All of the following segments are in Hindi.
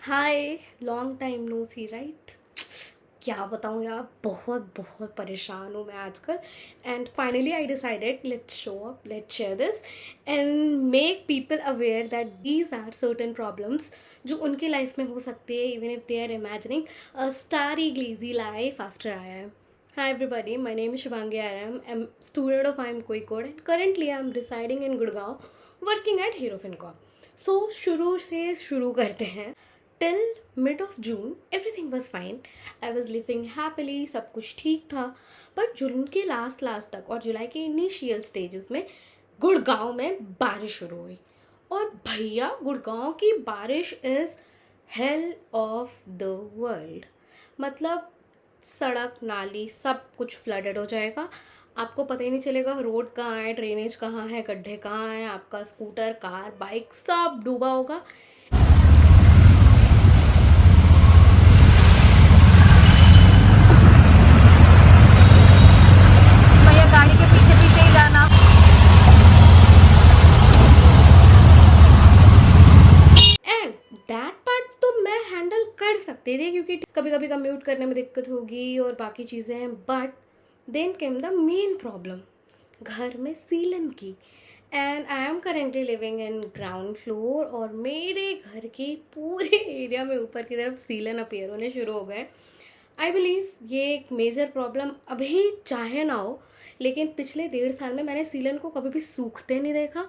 हाय, long time no see right. क्या बताऊँ यार, बहुत बहुत परेशान हूँ मैं आजकल। And finally I decided let's show up, let's share this and make people aware that these are certain problems जो उनकी लाइफ में हो सकती है, even if they are imagining a starry glazy life after I am. Hi everybody, my name is Shivangi Aram. I'm student of IIM Kozhikode and currently I'm residing in Gurgaon working at Hero Fincorp. So शुरू से शुरू करते हैं. Till mid of June everything was fine. I was living happily, सब कुछ ठीक था. बट जून के लास्ट तक और जुलाई के इनिशियल स्टेजेस में गुड़गांव में बारिश शुरू हुई. और भैया, गुड़गांव की बारिश is hell of the world. मतलब सड़क नाली सब कुछ फ्लडेड हो जाएगा. आपको पता ही नहीं चलेगा रोड कहाँ है, ड्रेनेज कहाँ है, गड्ढे कहाँ हैं. आपका स्कूटर, कार, बाइक सब डूबा होगा. भैया गाड़ी के पीछे पीछे ही जाना. एंड दैट पार्ट तो मैं हैंडल कर सकती थी क्योंकि कभी कभी कम्यूट करने में दिक्कत होगी और बाकी चीज़ें हैं. But then came the main problem, घर में सीलन की. And I am currently living in ground floor और मेरे घर के पूरे एरिया में ऊपर की तरफ सीलन अपीयर होने शुरू हो गए. आई बिलीव ये एक मेजर प्रॉब्लम अभी चाहे ना हो, लेकिन पिछले 1.5 साल में मैंने सीलन को कभी भी सूखते नहीं देखा.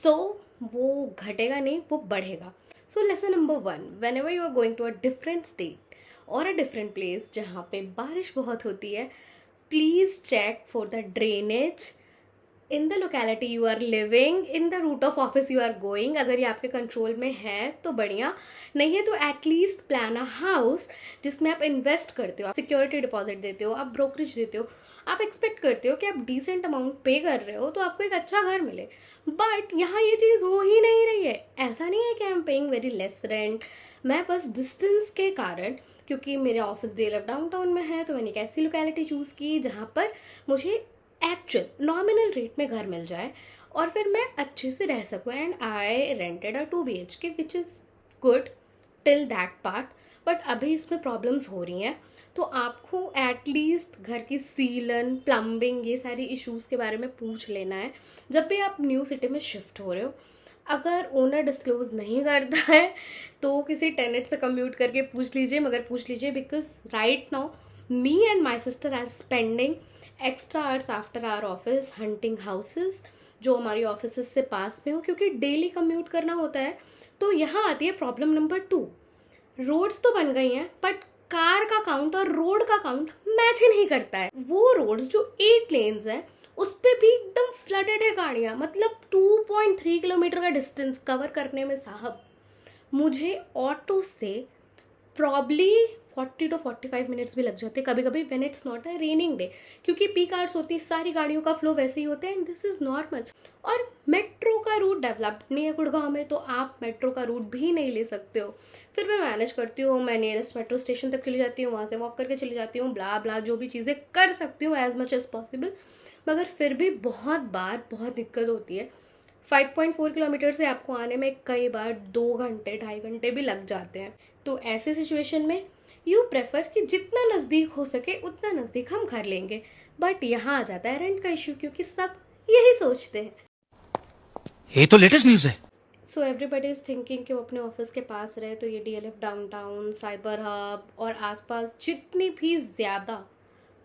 सो वो घटेगा नहीं, वो बढ़ेगा. So lesson number 1, whenever you are going to a different state और अ डिफरेंट प्लेस जहाँ पे बारिश बहुत होती है, please check for the drainage in the locality you are living, in the route of office you are going. अगर ये आपके कंट्रोल में है तो बढ़िया, नहीं है तो एटलीस्ट प्लान अ हाउस जिसमें आप इन्वेस्ट करते हो, आप सिक्योरिटी डिपॉजिट देते हो, आप ब्रोकरेज देते हो, आप एक्सपेक्ट करते हो कि आप डिसेंट अमाउंट पे कर रहे हो तो आपको एक अच्छा घर मिले. बट यहाँ ये चीज़ हो ही नहीं रही है. ऐसा नहीं है कि I am paying very less rent. मैं बस डिस्टेंस के कारण, क्योंकि मेरे ऑफिस DLF डाउनटाउन में है, तो मैंने एक ऐसी लोकेलिटी चूज़ की जहाँ पर मुझे एक्चुअल नॉमिनल रेट में घर मिल जाए और फिर मैं अच्छे से रह सकूँ. And I rented a 2 BHK which is good till that part. But अभी इसमें प्रॉब्लम्स हो रही हैं, तो आपको एटलीस्ट घर की सीलन, प्लम्बिंग, ये सारी इश्यूज़ के बारे में पूछ लेना है जब भी आप न्यू सिटी में शिफ्ट हो रहे हो. अगर ओनर डिस्क्लोज नहीं करता है तो किसी टेनेंट से कम्यूट करके पूछ लीजिए, मगर पूछ लीजिए because right now me and my sister are spending extra hours after hour office hunting houses जो हमारी ऑफिस से पास में हो, क्योंकि डेली कम्यूट करना होता है. तो यहाँ आती है प्रॉब्लम नंबर 2. रोड्स तो बन गई हैं बट कार का काउंट और रोड का काउंट मैच ही नहीं करता है. वो रोड्स जो 8 लेन्स हैं उस पे भी एकदम फ्लडेड है गाड़ियाँ. मतलब 2.3 किलोमीटर का डिस्टेंस कवर करने में साहब मुझे ऑटो से प्रॉब्ली 40 to 45 मिनट्स भी लग जाते कभी कभी when it's not a raining day, क्योंकि पीक आवर्स होती, सारी गाड़ियों का फ्लो वैसे ही होते हैं एंड दिस इज़ नॉर्मल. और मेट्रो का रूट डेवलप्ड नहीं है गुड़गांव में, तो आप मेट्रो का रूट भी नहीं ले सकते हो. फिर मैं मैनेज करती हूँ, मैं नियरेस्ट मेट्रो स्टेशन तक चली जाती हूँ, वहाँ से वॉक करके चली जाती हूँ, ब्ला ब्ला जो भी चीज़ें कर सकती हूँ एज मच एज पॉसिबल. मगर फिर भी बहुत बार बहुत दिक्कत होती है. 5.4 किलोमीटर से आपको आने में कई बार 2 घंटे 2.5 घंटे भी लग जाते हैं. तो ऐसे सिचुएशन में यू प्रेफर कि जितना नज़दीक हो सके उतना नज़दीक हम कर लेंगे. बट यहाँ आ जाता है रेंट का इशू, क्योंकि सब यही सोचते हैं. ये तो लेटेस्ट न्यूज़ है. सो एवरीबडी इज़ थिंकिंग कि वो अपने ऑफिस के पास रहे, तो ये DLF डाउनटाउन, साइबर हब और आसपास जितनी भी ज़्यादा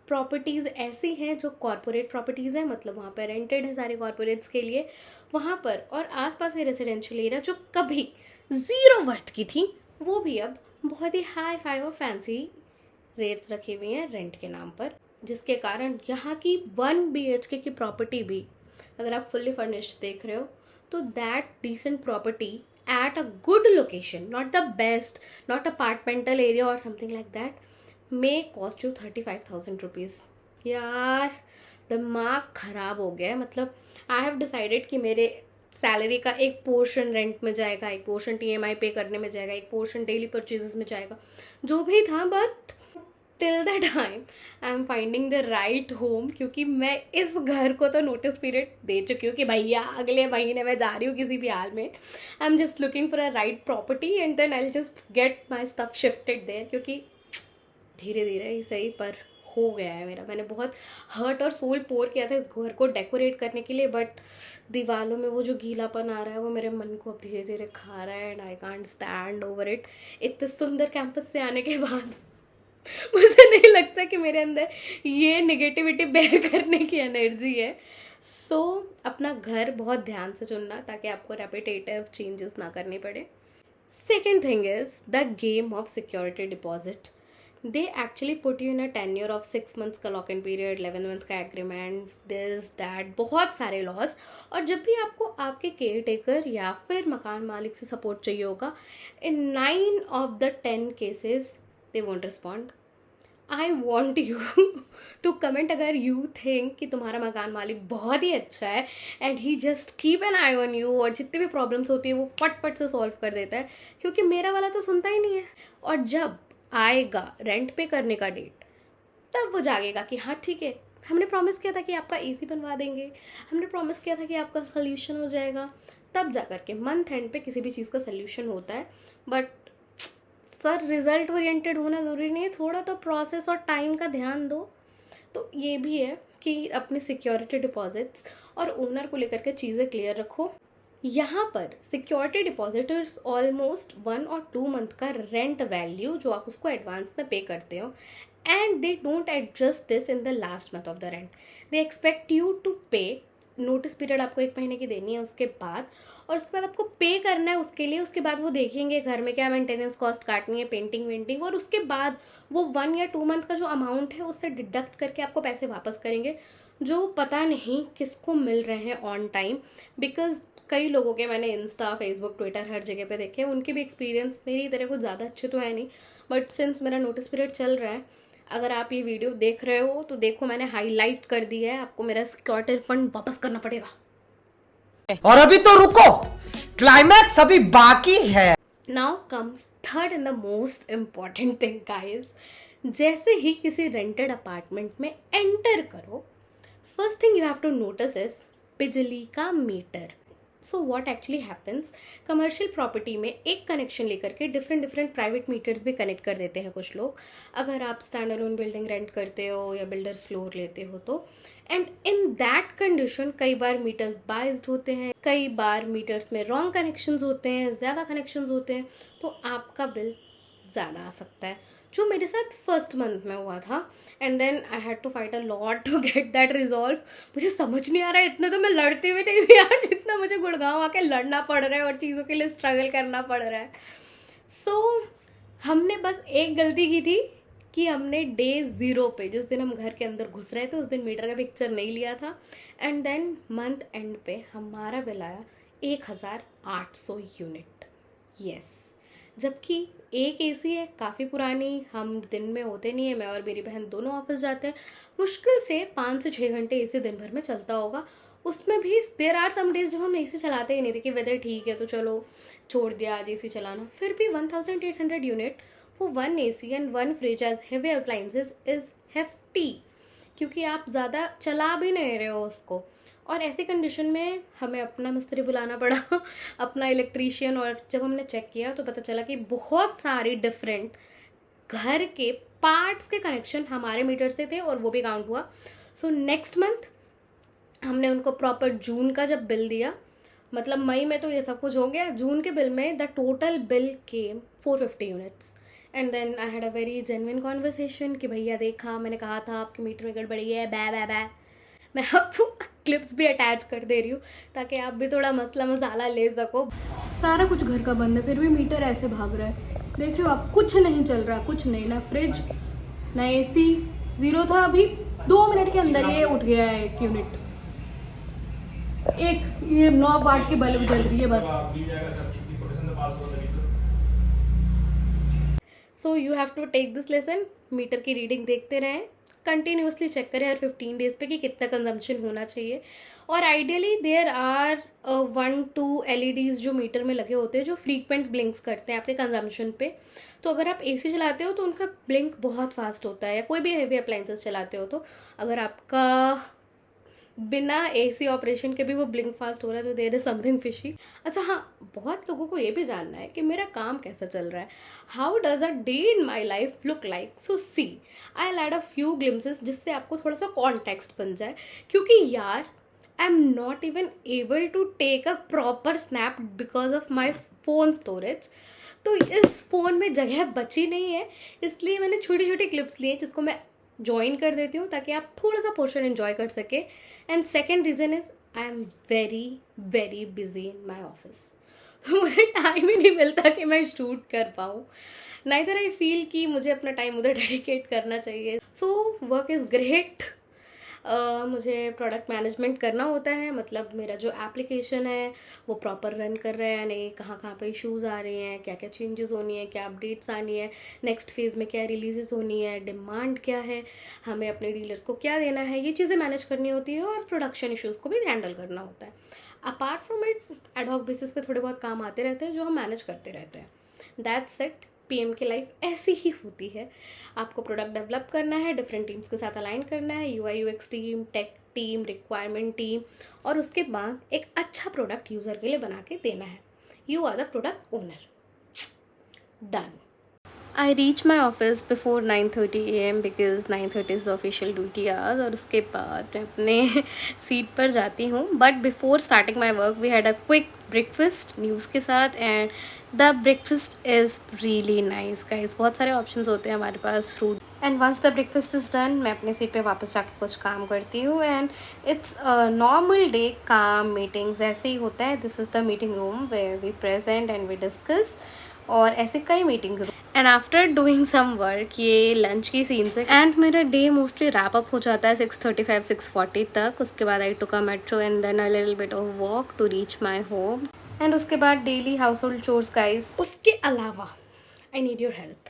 प्रॉपर्टीज़ ऐसी हैं जो कॉरपोरेट प्रॉपर्टीज़ हैं, मतलब वहाँ पर रेंटेड है सारे कॉरपोरेट्स के लिए, वहाँ पर और आसपास के रेजिडेंशियल एरिया जो कभी ज़ीरो वर्थ की थी वो भी अब बहुत ही हाई फाई और फैंसी रेट्स रखी हुई हैं रेंट के नाम पर, जिसके कारण यहाँ की 1 BHK की प्रॉपर्टी भी अगर आप फुल्ली फर्निश्ड देख रहे हो तो that decent property at a good location, not the best, not apartmental area और something like that, may cost you 35,000 rupees. यार दिमाग ख़राब हो गया है. मतलब आई हैव डिसाइडेड कि मेरे सैलरी का एक पोर्शन रेंट में जाएगा, एक पोर्शन TMI पे करने में जाएगा, एक पोर्शन डेली परचेजेस में जाएगा, जो भी था. But till the time I am finding the right home, क्योंकि मैं इस घर को तो नोटिस पीरियड दे चुकी हूँ कि भैया अगले महीने मैं जा रही हूँ किसी भी हाल में. I am just looking for a right property and then I just get my stuff shifted there. क्योंकि धीरे धीरे ही सही पर हो गया है मेरा. मैंने बहुत हर्ट और सोल पोर किया था इस घर को डेकोरेट करने के लिए, बट दीवारों में वो जो गीलापन आ रहा है वो मेरे मन को अब धीरे धीरे खा रहा है and I can't stand over it. इतने सुंदर कैंपस से आने के बाद मुझे नहीं लगता कि मेरे अंदर ये नेगेटिविटी बेयर करने की एनर्जी है. सो अपना घर बहुत ध्यान से चुनना ताकि आपको रेपिटेटिव चेंजेस ना करने पड़े. Second thing is the game of security deposit. They actually put you in a tenure of 6 months का लॉक इन पीरियड, 11 month का एग्रीमेंट, दिस दैट, बहुत सारे लॉस. और जब भी आपको आपके केयर टेकर या फिर मकान मालिक से सपोर्ट चाहिए होगा, इन 9 of the 10 cases they won't respond. I want you to comment अगर you think कि तुम्हारा मकान मालिक बहुत ही अच्छा है and he just keep an I on you, और जितनी भी प्रॉब्लम्स होती है वो फट से सॉल्व कर देता है. क्योंकि मेरा वाला तो सुनता ही नहीं है. और जब आएगा रेंट पे करने का डेट, तब वो जागेगा कि हाँ ठीक है, हमने प्रॉमिस किया था कि आपका एसी बनवा देंगे, हमने प्रॉमिस किया था कि आपका सोल्यूशन हो जाएगा. तब जा कर के मंथ एंड पे किसी भी चीज़ का सोल्यूशन होता है. बट सर रिजल्ट ओरिएंटेड होना ज़रूरी नहीं है, थोड़ा तो प्रोसेस और टाइम का ध्यान दो. तो ये भी है कि अपने सिक्योरिटी डिपॉजिट्स और ओनर को लेकर के चीज़ें क्लियर रखो. यहाँ पर security deposit is almost 1 or 2 month का रेंट वैल्यू जो आप उसको एडवांस में पे करते हो, and they don't adjust this in the last month of the rent. They expect you to pay. Notice period आपको 1 महीने की देनी है उसके बाद, और उसके बाद आपको पे करना है उसके लिए. उसके बाद वो देखेंगे घर में क्या मेंटेनेंस कॉस्ट काटनी है, पेंटिंग वेंटिंग, और उसके बाद वो 1 या 2 month का जो अमाउंट है उससे डिडक्ट करके आपको पैसे वापस करेंगे, जो पता नहीं किसको मिल रहे हैं ऑन टाइम. बिकॉज कई लोगों के मैंने इंस्टा, फेसबुक, ट्विटर हर जगह पे देखे, उनके भी एक्सपीरियंस मेरी तरह कुछ ज़्यादा अच्छे तो है नहीं. बट सिंस मेरा नोटिस पीरियड चल रहा है, अगर आप ये वीडियो देख रहे हो तो देखो मैंने हाईलाइट कर दिया है, आपको मेरा सिक्योरिटी फंड वापस करना पड़ेगा. और अभी तो रुको, क्लाइमैक्स अभी बाकी है. Now comes third and the most important thing guys. जैसे ही किसी रेंटेड अपार्टमेंट में एंटर करो, first thing you have to notice is बिजली का meter. So what actually happens, commercial property में एक कनेक्शन लेकर के डिफरेंट प्राइवेट मीटर्स भी कनेक्ट कर देते हैं कुछ लोग. अगर आप स्टैंड अलोन बिल्डिंग रेंट करते हो या बिल्डर्स फ्लोर लेते हो तो, एंड इन दैट कंडीशन कई बार मीटर्स बाइज्ड होते हैं, कई बार मीटर्स में रॉन्ग कनेक्शंस होते हैं, ज़्यादा कनेक्शंस होते हैं, तो आपका बिल ज़्यादा आ सकता है. जो मेरे साथ फर्स्ट मंथ में हुआ था, and then I had to fight a lot to get that resolve. मुझे समझ नहीं आ रहा है, इतना तो मैं लड़ती हुई नहीं हुई यार जितना मुझे गुड़गांव आके लड़ना पड़ रहा है और चीज़ों के लिए स्ट्रगल करना पड़ रहा है. सो हमने बस एक गलती की थी कि हमने डे 0 पे, जिस दिन हम घर के अंदर घुस रहे थे, उस दिन मीटर का पिक्चर नहीं लिया था, एंड देन मंथ एंड पे हमारा बिल आया 1800 यूनिट. यस, जबकि एक एसी है, काफ़ी पुरानी, हम दिन में होते नहीं है, मैं और मेरी बहन दोनों ऑफिस जाते हैं, मुश्किल से 5 से 6 घंटे एसी दिन भर में चलता होगा. उसमें भी देयर आर सम डेज जब हम एसी चलाते ही नहीं थे कि वेदर ठीक है तो चलो छोड़ दिया आज एसी चलाना. फिर भी 1800 यूनिट वो 1 AC and 1 fridge as heavy appliances is hefty, क्योंकि आप ज़्यादा चला भी नहीं रहे हो उसको. और ऐसी कंडीशन में हमें अपना मिस्त्री बुलाना पड़ा अपना इलेक्ट्रीशियन. और जब हमने चेक किया तो पता चला कि बहुत सारी डिफरेंट घर के पार्ट्स के कनेक्शन हमारे मीटर से थे और वो भी काउंट हुआ. सो नेक्स्ट मंथ हमने उनको प्रॉपर जून का जब बिल दिया, मतलब मई में तो ये सब कुछ हो गया, जून के बिल में the total bill came 450 units. And then I had a very genuine conversation कि भैया देखा, मैंने कहा था आपके मीटर में गड़बड़ी है, बै. मैं आपको क्लिप्स भी अटैच कर दे रही हूँ ताकि आप भी थोड़ा मसला मसाला ले सको. सारा कुछ घर का बंद है, फिर भी मीटर ऐसे भाग रहा है. देख रहे हो आप, कुछ नहीं चल रहा, कुछ नहीं, ना फ्रिज ना एसी. 0 था, अभी 2 मिनट के अंदर ये उठ गया है 1 यूनिट. एक ये 9 वाट की बल्ब जल रही है बस. So you have to take this lesson. Meter की रीडिंग देखते रहें, कंटिन्यूसली चेक करें हर 15 डेज़ पे कि कितना कंजम्पशन होना चाहिए. और आइडियली देयर आर 1-2 LEDs जो मीटर में लगे होते हैं जो फ्रीक्वेंट ब्लिंक्स करते हैं आपके कंजम्पशन पे। तो अगर आप AC चलाते हो तो उनका ब्लिंक बहुत फास्ट होता है, या कोई भी हेवी अप्लाइंसेस चलाते हो तो अगर आपका बिना AC ऑपरेशन के भी वो ब्लिंक फास्ट हो रहा है तो देयर इज समथिंग फिशी। अच्छा हाँ, बहुत लोगों को ये भी जानना है कि मेरा काम कैसा चल रहा है, how does a day in my life look like. So see I add a few glimpses जिससे आपको थोड़ा सा कॉन्टेक्स्ट बन जाए, क्योंकि यार I am not even able to take a proper snap because of my phone storage. तो इस फ़ोन में जगह बची नहीं है, इसलिए मैंने छोटी छोटी क्लिप्स लिए जिसको मैं ज्वाइन कर देती हूँ ताकि आप थोड़ा सा पोर्शन एंजॉय कर सके। And second reason is I am very very busy in my office. तो मुझे टाइम ही नहीं मिलता कि मैं शूट कर पाऊँ, नाइदर आई फील कि मुझे अपना टाइम उधर डेडिकेट करना चाहिए। So work is great. मुझे प्रोडक्ट मैनेजमेंट करना होता है, मतलब मेरा जो एप्लीकेशन है वो प्रॉपर रन कर रहा है या नहीं, कहाँ कहाँ पे इश्यूज़ आ रही हैं, क्या क्या चेंजेस होनी है, क्या अपडेट्स आनी है, नेक्स्ट फेज़ में क्या रिलीजेस होनी है, डिमांड क्या है, हमें अपने डीलर्स को क्या देना है, ये चीज़ें मैनेज करनी होती है और प्रोडक्शन इश्यूज़ को भी हैंडल करना होता है। Apart from it ad hoc basis पे थोड़े बहुत काम आते रहते हैं जो हम मैनेज करते रहते हैं। That's it. PM की लाइफ ऐसी ही होती है। आपको प्रोडक्ट डेवलप करना है, डिफरेंट टीम्स के साथ अलाइन करना है, UI UX team, tech team, requirement team, और उसके बाद एक अच्छा प्रोडक्ट यूज़र के लिए बना के देना है। You are the product owner. Done. I reach my office before 9:30 AM because 9:30 is the official duty hours, और उसके बाद मैं अपने सीट पर जाती हूँ। But before starting my work we had a quick breakfast news के साथ, and the breakfast is really nice guys. बहुत सारे ऑप्शंस होते हैं हमारे पास, fruit. And once the breakfast is done मैं अपने सीट पे वापस जाके कुछ काम करती हूँ। एंड इट्स नॉर्मल डे, काम, मीटिंग्स ऐसे ही होता है। This is the meeting room where we present and we discuss, और ऐसे कई meeting room. And after doing some work, ये लंच की सीन्स है, एंड मेरा डे मोस्टली रैप अप हो जाता है 6:35-6:40 तक। उसके बाद I took a metro and then a little bit of walk to reach my home, and उसके बाद daily house hold chores guys. उसके अलावा I need your help,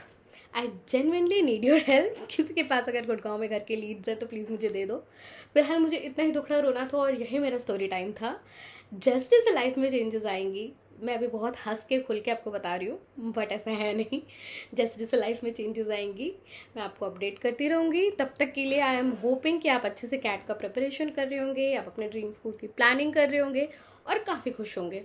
I genuinely need your help. किसी के पास अगर गुड़गांव में घर के लीड्स है तो प्लीज़ मुझे दे दो। फिलहाल मुझे इतना ही दुखड़ा रोना था और यही मेरा स्टोरी टाइम था। जस्ट जैसे लाइफ में चेंजेस आएंगी, मैं अभी बहुत हंस के खुल के आपको बता रही हूँ बट ऐसा है नहीं, जैसे जैसे लाइफ में चेंजेस आएंगी मैं आपको अपडेट करती रहूँगी। तब तक के लिए आई एम होपिंग कि आप अच्छे से कैट का प्रिपरेशन कर रहे होंगे, आप अपने ड्रीम स्कूल की प्लानिंग कर रहे होंगे और काफ़ी खुश होंगे।